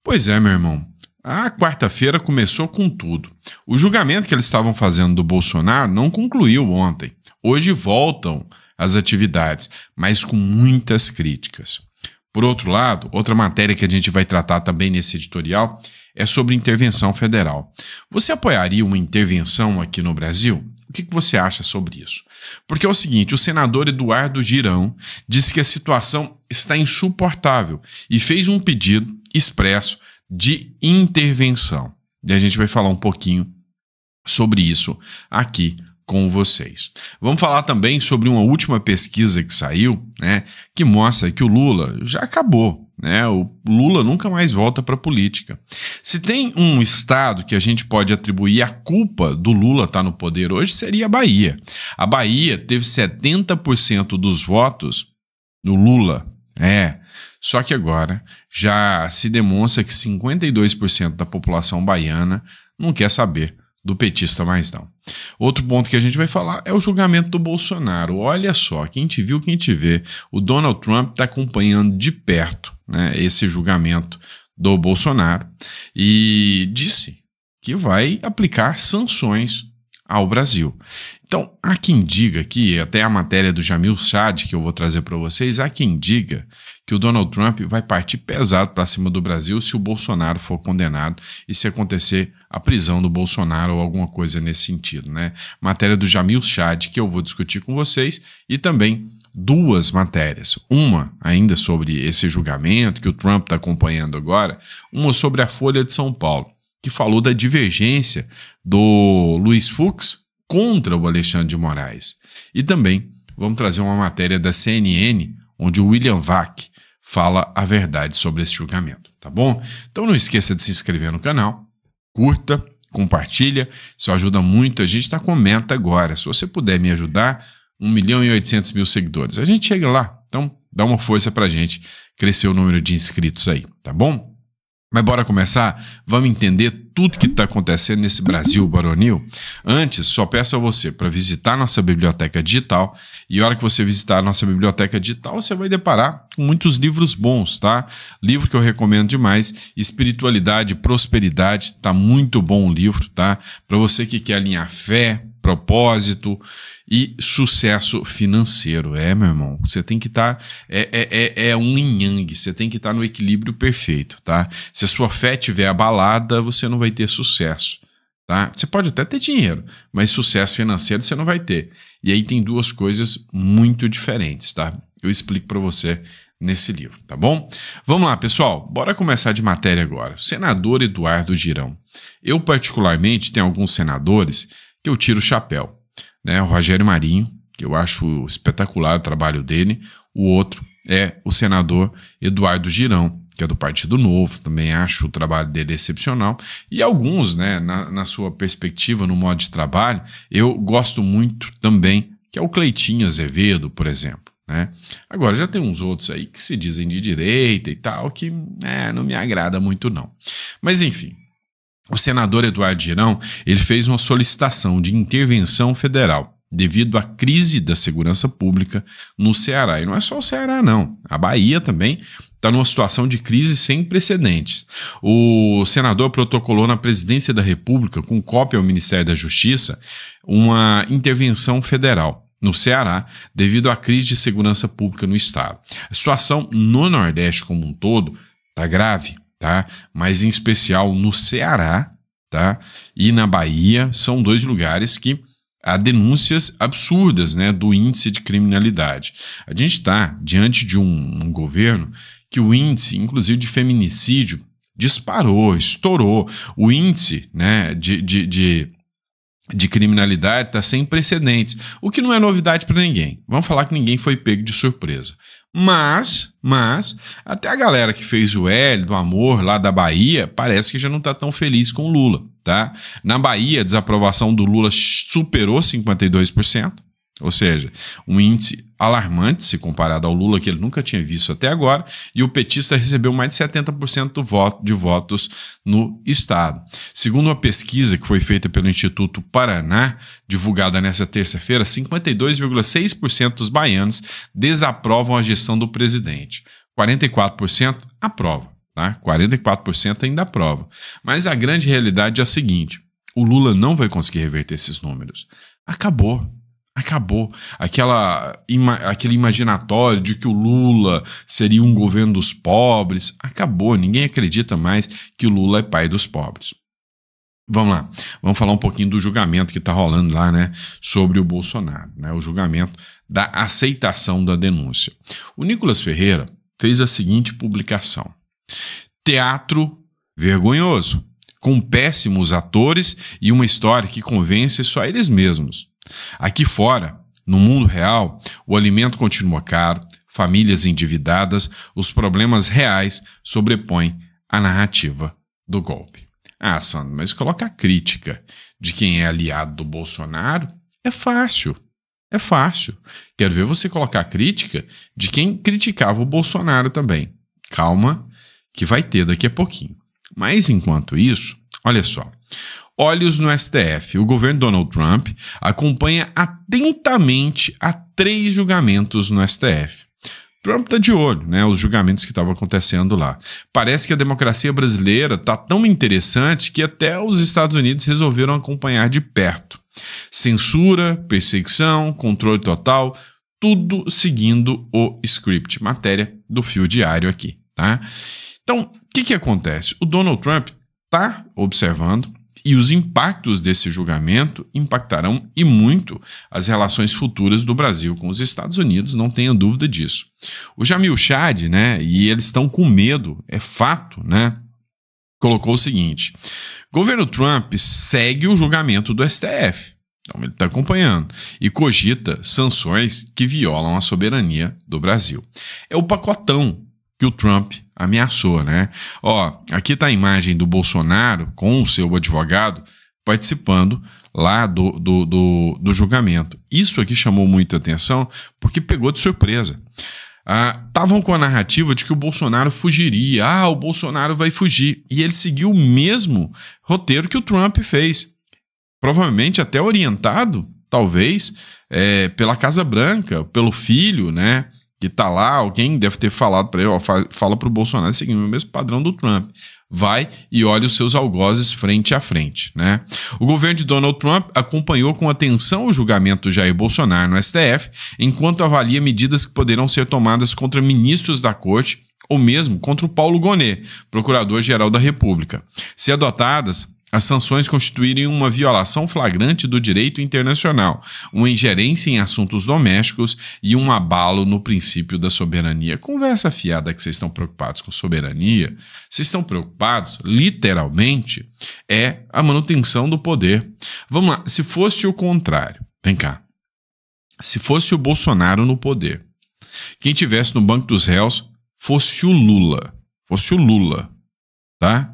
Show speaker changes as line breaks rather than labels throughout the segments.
Pois é, meu irmão. A quarta-feira começou com tudo. O julgamento que eles estavam fazendo do Bolsonaro não concluiu ontem. Hoje voltam as atividades, mas com muitas críticas. Por outro lado, outra matéria que a gente vai tratar também nesse editorial é sobre intervenção federal. Você apoiaria uma intervenção aqui no Brasil? O que você acha sobre isso? Porque é o seguinte, o senador Eduardo Girão disse que a situação está insuportável e fez um pedido expresso de intervenção. E a gente vai falar um pouquinho sobre isso aqui com vocês. Vamos falar também sobre uma última pesquisa que saiu, né, que mostra que o Lula já acabou, né? O Lula nunca mais volta para a política. Se tem um estado que a gente pode atribuir a culpa do Lula estar no poder hoje, seria a Bahia. A Bahia teve 70% dos votos no Lula. Só que agora já se demonstra que 52% da população baiana não quer saber do petista mais não. Outro ponto que a gente vai falar é o julgamento do Bolsonaro. Olha só, quem te viu, quem te vê, o Donald Trump está acompanhando de perto, né, esse julgamento do Bolsonaro e disse que vai aplicar sanções ao Brasil. Então, há quem diga que, até a matéria do Jamil Chad que eu vou trazer para vocês, há quem diga que o Donald Trump vai partir pesado para cima do Brasil se o Bolsonaro for condenado e se acontecer a prisão do Bolsonaro ou alguma coisa nesse sentido, né? Matéria do Jamil Chad que eu vou discutir com vocês e também duas matérias. Uma ainda sobre esse julgamento que o Trump está acompanhando agora, uma sobre a Folha de São Paulo, que falou da divergência do Luiz Fux contra o Alexandre de Moraes. E também vamos trazer uma matéria da CNN, onde o William Vac fala a verdade sobre esse julgamento, tá bom? Então não esqueça de se inscrever no canal, curta, compartilha, isso ajuda muito. A gente está com meta agora, se você puder me ajudar, 1.800.000 seguidores. A gente chega lá, então dá uma força pra gente crescer o número de inscritos aí, tá bom? Mas bora começar? Vamos entender tudo que está acontecendo nesse Brasil baronil? Antes, só peço a você para visitar nossa biblioteca digital e a hora que você visitar a nossa biblioteca digital, você vai deparar com muitos livros bons, tá? Livro que eu recomendo demais, Espiritualidade e Prosperidade, tá muito bom o livro, tá? Para você que quer alinhar fé, propósito e sucesso financeiro. Meu irmão, você tem que estar é um yin-yang, você tem que estar no equilíbrio perfeito, tá? Se a sua fé estiver abalada, você não vai ter sucesso, tá? Você pode até ter dinheiro, mas sucesso financeiro você não vai ter. E aí tem duas coisas muito diferentes, tá? Eu explico para você nesse livro, tá bom? Vamos lá, pessoal, bora começar de matéria agora. Senador Eduardo Girão. Eu, particularmente, tenho alguns senadores que eu tiro o chapéu, né? O Rogério Marinho, que eu acho espetacular o trabalho dele. O outro é o senador Eduardo Girão, que é do Partido Novo, também acho o trabalho dele excepcional. E alguns, né, na sua perspectiva, no modo de trabalho, eu gosto muito também, que é o Cleitinho Azevedo, por exemplo, né? Agora, já tem uns outros aí que se dizem de direita e tal, que não me agrada muito não. Mas, enfim. O senador Eduardo Girão, ele fez uma solicitação de intervenção federal devido à crise da segurança pública no Ceará. E não é só o Ceará, não. A Bahia também está numa situação de crise sem precedentes. O senador protocolou na presidência da República, com cópia ao Ministério da Justiça, uma intervenção federal no Ceará devido à crise de segurança pública no estado. A situação no Nordeste como um todo está grave, tá? Mas em especial no Ceará, tá? E na Bahia, são dois lugares que há denúncias absurdas, né, do índice de criminalidade. A gente está diante de um governo que o índice, inclusive de feminicídio, disparou, estourou. O índice, né, de criminalidade está sem precedentes, o que não é novidade para ninguém. Vamos falar que ninguém foi pego de surpresa. Mas, até a galera que fez o L do Amor lá da Bahia parece que já não está tão feliz com o Lula, tá? Na Bahia, a desaprovação do Lula superou 52%, ou seja, um índice alarmante se comparado ao Lula, que ele nunca tinha visto até agora, e o petista recebeu mais de 70% de votos no estado. Segundo uma pesquisa que foi feita pelo Instituto Paraná, divulgada nesta terça-feira, 52,6% dos baianos desaprovam a gestão do presidente, 44% aprovam. tá? 44% ainda aprova. Mas a grande realidade é a seguinte: o Lula não vai conseguir reverter esses números. Acabou. Aquele imaginatório de que o Lula seria um governo dos pobres, acabou. Ninguém acredita mais que o Lula é pai dos pobres. Vamos lá, vamos falar um pouquinho do julgamento que está rolando lá, né, sobre o Bolsonaro, né, o julgamento da aceitação da denúncia. O Nicolas Ferreira fez a seguinte publicação: teatro vergonhoso, com péssimos atores e uma história que convence só eles mesmos. Aqui fora, no mundo real, o alimento continua caro, famílias endividadas, os problemas reais sobrepõem a narrativa do golpe. Ah, Sandro, mas colocar crítica de quem é aliado do Bolsonaro é fácil. É fácil. Quero ver você colocar crítica de quem criticava o Bolsonaro também. Calma, que vai ter daqui a pouquinho. Mas enquanto isso, olha só. Olhos no STF. O governo Donald Trump acompanha atentamente a 3 julgamentos no STF. Trump está de olho, né, os julgamentos que estavam acontecendo lá. Parece que a democracia brasileira está tão interessante que até os Estados Unidos resolveram acompanhar de perto. Censura, perseguição, controle total, tudo seguindo o script. Matéria do Fio Diário aqui, tá? Então, o que acontece? O Donald Trump está observando e os impactos desse julgamento impactarão e muito as relações futuras do Brasil com os Estados Unidos, não tenha dúvida disso. O Jamil Chad, né, e eles estão com medo, é fato, né, colocou o seguinte: governo Trump segue o julgamento do STF, então ele está acompanhando, e cogita sanções que violam a soberania do Brasil. É o pacotão que o Trump ameaçou, né? Ó, aqui tá a imagem do Bolsonaro com o seu advogado participando lá do julgamento. Isso aqui chamou muita atenção porque pegou de surpresa. Estavam com a narrativa de que o Bolsonaro fugiria. O Bolsonaro vai fugir. E ele seguiu o mesmo roteiro que o Trump fez. Provavelmente até orientado, talvez, pela Casa Branca, pelo filho, né? Que tá lá, alguém deve ter falado para ele, fala pro Bolsonaro, seguindo o mesmo padrão do Trump. Vai e olha os seus algozes frente a frente, né? O governo de Donald Trump acompanhou com atenção o julgamento do Jair Bolsonaro no STF, enquanto avalia medidas que poderão ser tomadas contra ministros da corte ou mesmo contra o Paulo Gonet, procurador-geral da República. Se adotadas, as sanções constituírem uma violação flagrante do direito internacional, uma ingerência em assuntos domésticos e um abalo no princípio da soberania. Conversa fiada que vocês estão preocupados com soberania, vocês estão preocupados, literalmente, é a manutenção do poder. Vamos lá, se fosse o contrário, vem cá, se fosse o Bolsonaro no poder, quem tivesse no banco dos réus fosse o Lula, tá?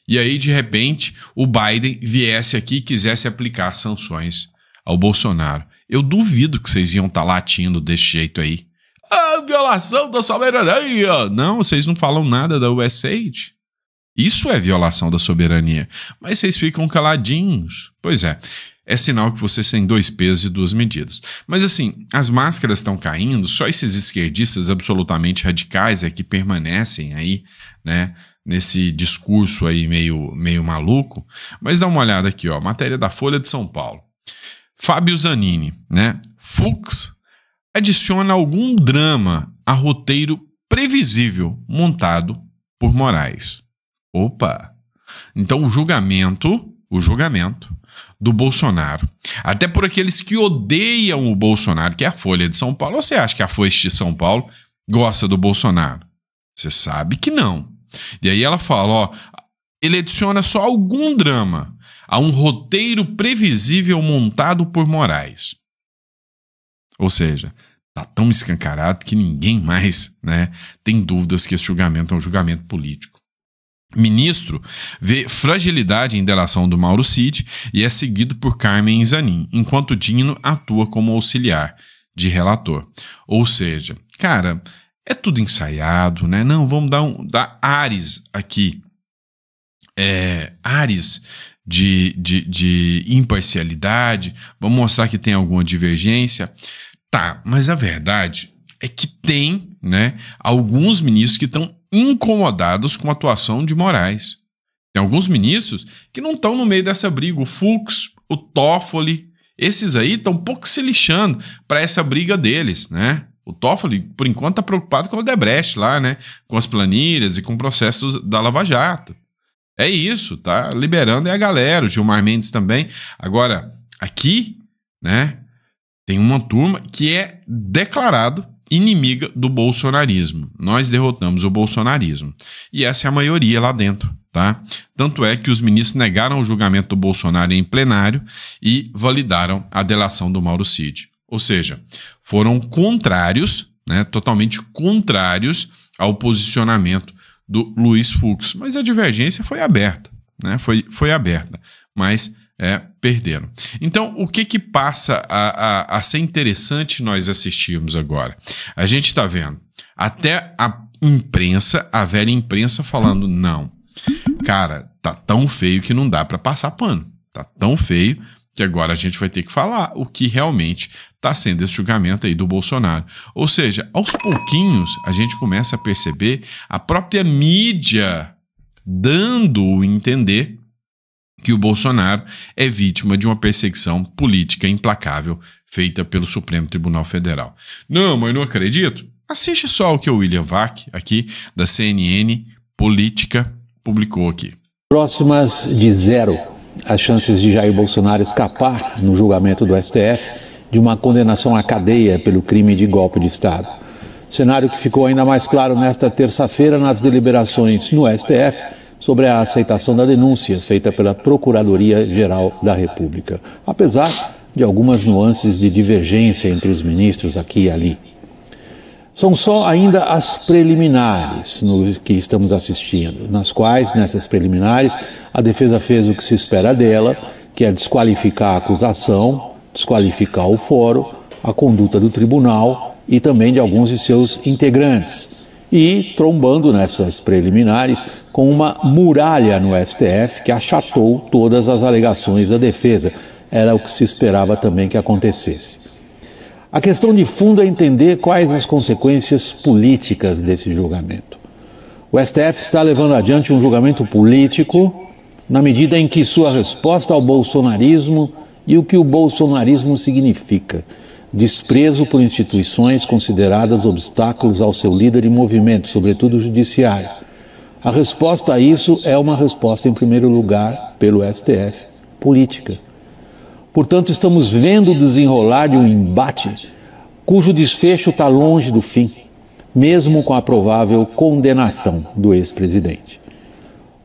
E aí, de repente, o Biden viesse aqui e quisesse aplicar sanções ao Bolsonaro. Eu duvido que vocês iam estar latindo desse jeito aí. Violação da soberania! Não, vocês não falam nada da USAID. Isso é violação da soberania. Mas vocês ficam caladinhos. Pois é sinal que vocês têm 2 pesos e 2 medidas. Mas assim, as máscaras estão caindo, só esses esquerdistas absolutamente radicais é que permanecem aí, né? Nesse discurso aí meio maluco. Mas dá uma olhada aqui, ó, matéria da Folha de São Paulo. Fábio Zanini, né? Fux adiciona algum drama a roteiro previsível montado por Moraes. Opa! Então o julgamento do Bolsonaro, até por aqueles que odeiam o Bolsonaro, que é a Folha de São Paulo. Ou você acha que a Folha de São Paulo gosta do Bolsonaro? Você sabe que não. E aí ela fala, ó, ele adiciona só algum drama a um roteiro previsível montado por Moraes. Ou seja, tá tão escancarado que ninguém mais, né, tem dúvidas que esse julgamento é um julgamento político. Ministro vê fragilidade em delação do Mauro Cid e é seguido por Carmen Zanin, enquanto Dino atua como auxiliar de relator. Ou seja, cara, é tudo ensaiado, né? Não, vamos dar ares aqui. Ares de imparcialidade. Vamos mostrar que tem alguma divergência. Tá, mas a verdade é que tem, né, alguns ministros que estão incomodados com a atuação de Moraes. Tem alguns ministros que não estão no meio dessa briga. O Fux, o Toffoli, esses aí estão um pouco se lixando para essa briga deles, né? O Toffoli, por enquanto, está preocupado com o Odebrecht lá, né? Com as planilhas e com o processo da Lava Jato. É isso, tá liberando a galera, o Gilmar Mendes também. Agora, aqui, né, tem uma turma que é declarado inimiga do bolsonarismo. Nós derrotamos o bolsonarismo. E essa é a maioria lá dentro, tá? Tanto é que os ministros negaram o julgamento do Bolsonaro em plenário e validaram a delação do Mauro Cid. Ou seja, foram contrários, né, totalmente contrários ao posicionamento do Luiz Fux. Mas a divergência foi aberta, né? Foi aberta, mas perderam. Então, o que passa a ser interessante nós assistirmos agora? A gente está vendo até a imprensa, a velha imprensa falando, não, cara, tá tão feio que não dá para passar pano. Tá tão feio que agora a gente vai ter que falar o que realmente está sendo esse julgamento aí do Bolsonaro. Ou seja, aos pouquinhos a gente começa a perceber a própria mídia dando a entender que o Bolsonaro é vítima de uma perseguição política implacável feita pelo Supremo Tribunal Federal. Não, mas não acredito. Assiste só o que o William Vac, aqui da CNN Política, publicou aqui.
Próximas de zero as chances de Jair Bolsonaro escapar no julgamento do STF de uma condenação à cadeia pelo crime de golpe de Estado. Cenário que ficou ainda mais claro nesta terça-feira nas deliberações no STF sobre a aceitação da denúncia feita pela Procuradoria-Geral da República, apesar de algumas nuances de divergência entre os ministros aqui e ali. São só ainda as preliminares no que estamos assistindo, nas quais, nessas preliminares, a defesa fez o que se espera dela, que é desqualificar a acusação, desqualificar o fórum, a conduta do tribunal e também de alguns de seus integrantes, e trombando nessas preliminares com uma muralha no STF que achatou todas as alegações da defesa. Era o que se esperava também que acontecesse. A questão de fundo é entender quais as consequências políticas desse julgamento. O STF está levando adiante um julgamento político na medida em que sua resposta ao bolsonarismo e o que o bolsonarismo significa. Desprezo por instituições consideradas obstáculos ao seu líder e movimento, sobretudo o judiciário. A resposta a isso é uma resposta, em primeiro lugar, pelo STF, política. Portanto, estamos vendo o desenrolar de um embate cujo desfecho está longe do fim, mesmo com a provável condenação do ex-presidente.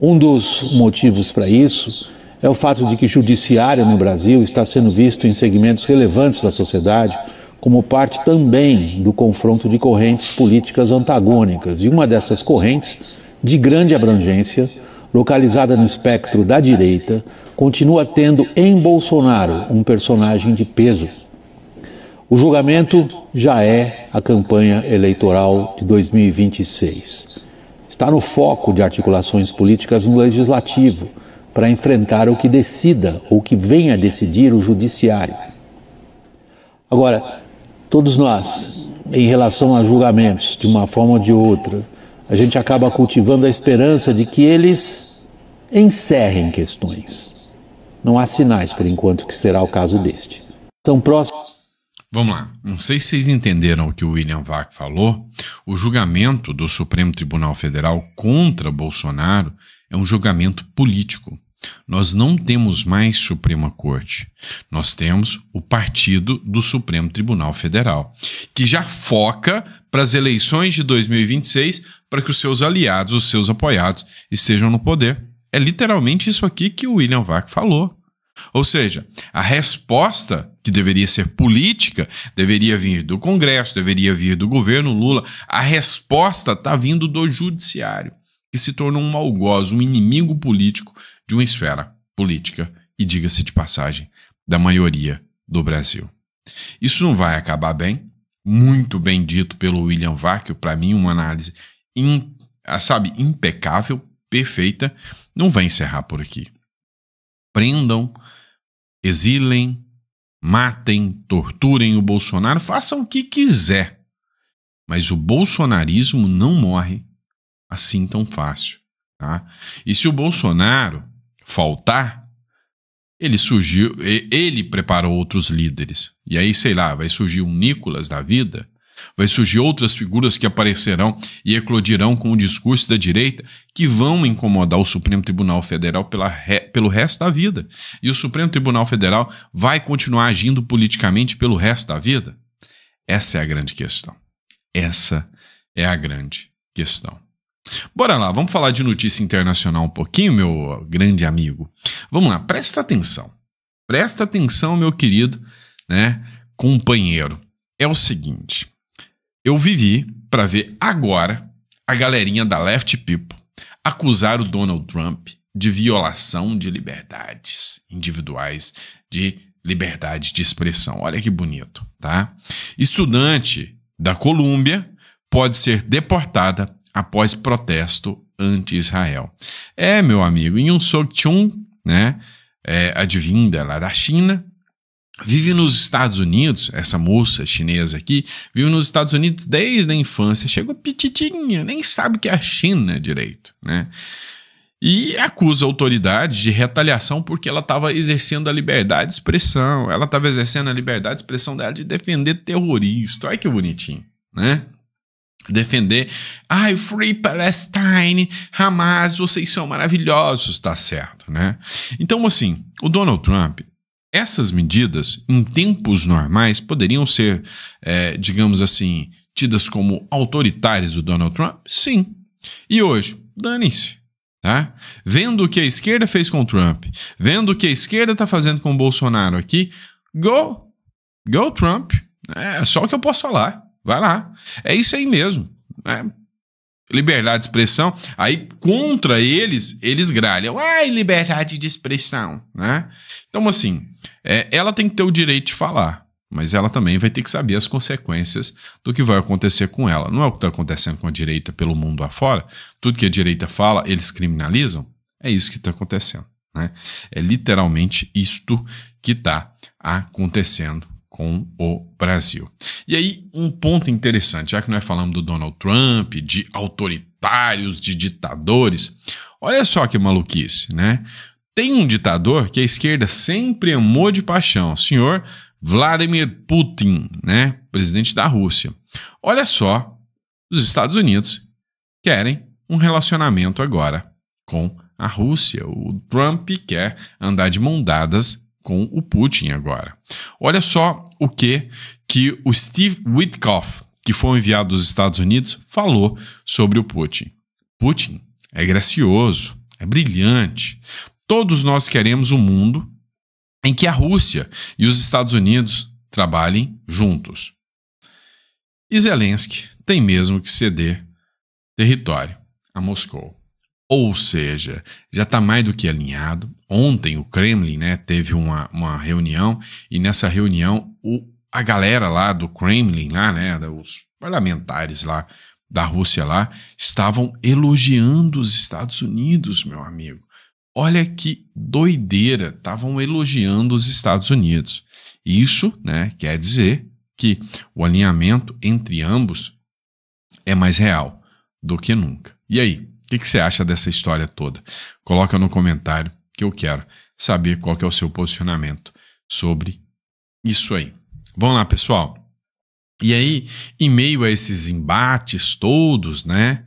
Um dos motivos para isso é o fato de que o judiciário no Brasil está sendo visto em segmentos relevantes da sociedade como parte também do confronto de correntes políticas antagônicas. E uma dessas correntes, de grande abrangência, localizada no espectro da direita, continua tendo em Bolsonaro um personagem de peso. O julgamento já é a campanha eleitoral de 2026. Está no foco de articulações políticas no legislativo para enfrentar o que decida ou que venha a decidir o judiciário. Agora, todos nós, em relação a julgamentos, de uma forma ou de outra, a gente acaba cultivando a esperança de que eles encerrem questões. Não há sinais, por enquanto, que será o caso deste. São próximos.
Vamos lá. Não sei se vocês entenderam o que o William Vac falou. O julgamento do Supremo Tribunal Federal contra Bolsonaro é um julgamento político. Nós não temos mais Suprema Corte. Nós temos o partido do Supremo Tribunal Federal, que já foca para as eleições de 2026 para que os seus aliados, os seus apoiados, estejam no poder. É literalmente isso aqui que o William Vac falou. Ou seja, a resposta que deveria ser política deveria vir do Congresso, deveria vir do governo Lula. A resposta está vindo do judiciário, que se tornou um algoz, um inimigo político de uma esfera política e, diga-se de passagem, da maioria do Brasil. Isso não vai acabar bem, muito bem dito pelo William Vac, para mim uma análise impecável, perfeita, não vai encerrar por aqui. Prendam, exilem, matem, torturem o Bolsonaro, façam o que quiser. Mas o bolsonarismo não morre assim tão fácil, tá? E se o Bolsonaro faltar, ele preparou outros líderes. E aí, sei lá, vai surgir um Nicolas da vida, vai surgir outras figuras que aparecerão e eclodirão com o discurso da direita que vão incomodar o Supremo Tribunal Federal pelo resto da vida. E o Supremo Tribunal Federal vai continuar agindo politicamente pelo resto da vida? Essa é a grande questão. Essa é a grande questão. Bora lá, vamos falar de notícia internacional um pouquinho, meu grande amigo. Vamos lá, presta atenção. Presta atenção, meu querido, né, companheiro. É o seguinte, eu vivi para ver agora a galerinha da Left People acusar o Donald Trump de violação de liberdades individuais, de liberdade de expressão. Olha que bonito, tá? Estudante da Colômbia pode ser deportada após protesto anti-Israel. Meu amigo, Yoon Sok-chun, né, advinda lá da China, vive nos Estados Unidos, essa moça chinesa aqui, vive nos Estados Unidos desde a infância, chegou pititinha, nem sabe o que é a China direito, né? E acusa a autoridade de retaliação porque ela estava exercendo a liberdade de expressão, ela estava exercendo a liberdade de expressão dela de defender terrorista. Olha que bonitinho, né? Defender, Free Palestine, Hamas, vocês são maravilhosos, tá certo, né? Então, assim, o Donald Trump, essas medidas, em tempos normais, poderiam ser, digamos assim, tidas como autoritárias do Donald Trump? Sim. E hoje, dane-se, tá? Vendo o que a esquerda fez com o Trump, vendo o que a esquerda tá fazendo com o Bolsonaro aqui, go Trump, é só o que eu posso falar. Vai lá. É isso aí mesmo. Liberdade de expressão. Aí, contra eles gralham. Liberdade de expressão. Né? Então, assim, ela tem que ter o direito de falar. Mas ela também vai ter que saber as consequências do que vai acontecer com ela. Não é o que está acontecendo com a direita pelo mundo afora. Tudo que a direita fala, eles criminalizam. É isso que está acontecendo. Né? É literalmente isto que está acontecendo com o Brasil. E aí, um ponto interessante, já que nós falamos do Donald Trump, de autoritários, de ditadores, olha só que maluquice, né? Tem um ditador que a esquerda sempre amou de paixão, o senhor Vladimir Putin, né? Presidente da Rússia. Olha só, os Estados Unidos querem um relacionamento agora com a Rússia. O Trump quer andar de mão dadas com o Putin agora. Olha só o que o Steve Witkoff, que foi um enviado dos Estados Unidos, falou sobre o Putin. Putin é gracioso, é brilhante. Todos nós queremos um mundo em que a Rússia e os Estados Unidos trabalhem juntos. E Zelensky tem mesmo que ceder território a Moscou. Ou seja, já está mais do que alinhado. Ontem o Kremlin, né, teve uma reunião e nessa reunião a galera lá do Kremlin, lá, né, os parlamentares lá da Rússia lá, estavam elogiando os Estados Unidos, meu amigo. Olha que doideira, estavam elogiando os Estados Unidos. Isso, né, quer dizer que o alinhamento entre ambos é mais real do que nunca. E aí? O que você acha dessa história toda? Coloca no comentário que eu quero saber qual que é o seu posicionamento sobre isso aí. Vamos lá, pessoal. E aí, em meio a esses embates todos, né,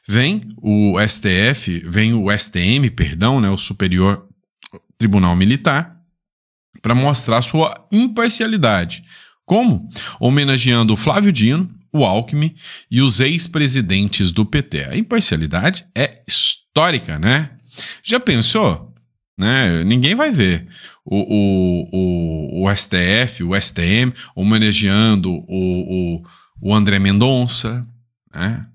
vem o STM, né, o Superior Tribunal Militar, para mostrar sua imparcialidade. Como? Homenageando o Flávio Dino, o Alckmin e os ex-presidentes do PT. A imparcialidade é histórica, né? Já pensou? Né? Ninguém vai ver o STF, o STM homenageando o André Mendonça, né?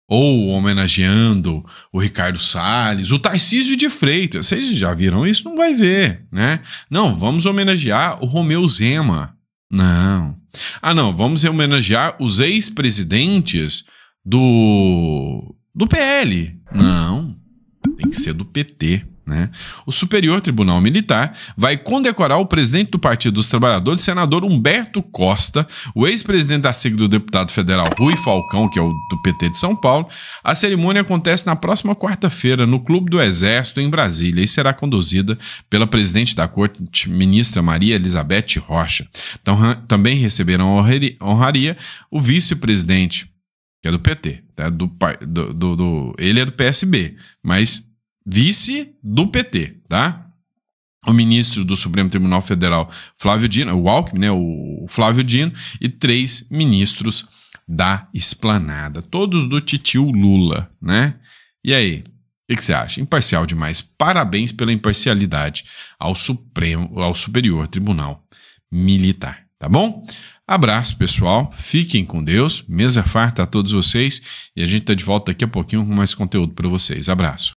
Ou homenageando o Ricardo Salles, o Tarcísio de Freitas. Vocês já viram isso? Não vai ver, né? Não, vamos homenagear o Romeu Zema. Não. Não, vamos homenagear os ex-presidentes do PL. Não, tem que ser do PT, né? O Superior Tribunal Militar vai condecorar o presidente do Partido dos Trabalhadores, senador Humberto Costa, o ex-presidente da sigla do deputado federal Rui Falcão, que é o do PT de São Paulo. A cerimônia acontece na próxima quarta-feira no Clube do Exército, em Brasília, e será conduzida pela presidente da Corte, ministra Maria Elizabeth Rocha. Então, também receberão a honraria o vice-presidente, que é do PT, tá? Ele é do PSB, mas vice do PT, tá? O ministro do Supremo Tribunal Federal, Flávio Dino, o Alckmin, né? O Flávio Dino, e 3 ministros da Esplanada, todos do titio Lula, né? E aí, o que você acha? Imparcial demais. Parabéns pela imparcialidade ao Superior Tribunal Militar, tá bom? Abraço, pessoal. Fiquem com Deus. Mesa farta a todos vocês. E a gente tá de volta daqui a pouquinho com mais conteúdo para vocês. Abraço.